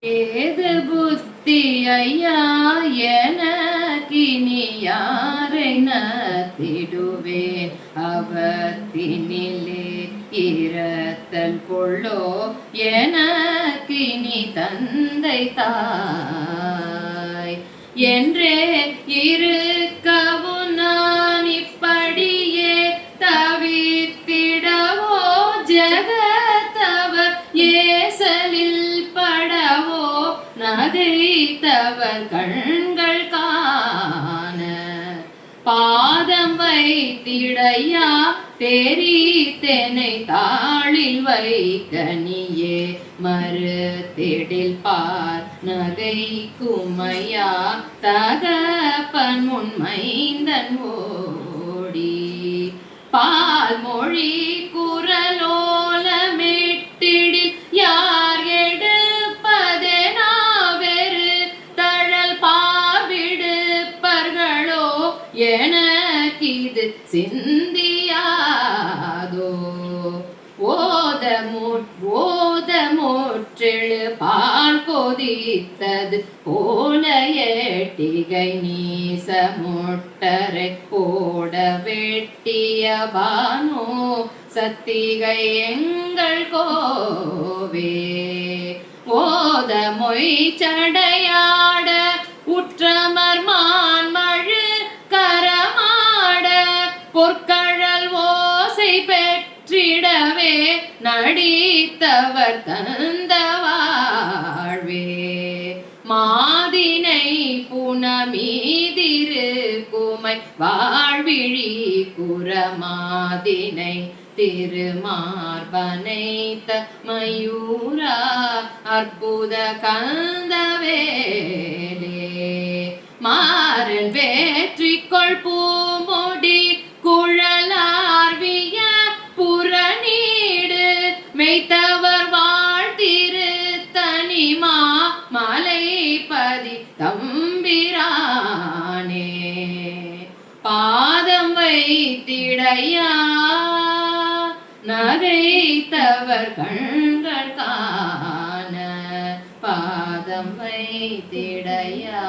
ஏது புத்தி ஐயா எனக்கினி யாரை நத்திடுவேன் அவத்தினிலே இரத்தன் கொள்ளோ எனக்கினி தந்தை தாய் என்றே இருக்கவும் நான் இப்படியே தவித்திடவோ ஜெகத்தவர் ஏசலில் படவோ நகைத்தவர் கண்கள் காண பாதம் வைத்திடையா தெரித்தெனை தாளில் வைக்கனியே மறுத்திடில் பார் நகை குமையா தகப்பன் முன்மைந்தன் ஓடி பால் மொழி குரலோலமிட்டிடில் யார் எடுப்பதெனாவெரு தழல் பாவிடுப்பர்களோ எனக்கிது சிந்தியாதோ ஓதமுற்றெழு பால் கொதித்தது போல ஏட்டிகை நீச முட்டரை போட வெட்டியவானோ சத்திகை எங்கள் கோவே ஓத மொய் சடையாட உற்றமர் மான்மழு கரமாட பொற்கழல் ஓசை பெற்றிடவே நடித்தவர் தந்த வாழ்வே மாதினை புனமீதிரு குமை வாழ்விழி குரமாதினை திருமார்பனைத்த மயூரா அற்புத கந்தவேலே மாறன் வேற்றிக்கொள் பூமுடி குழலார்விய புறநீடு மெய்த்தவர் வாழ்த்திரு தனிமா மலைபதி தம்பிரானே பாதம் வைத்திடையா நகைத்தவர் கண்கள் காண பாதம் வைத்திடையா.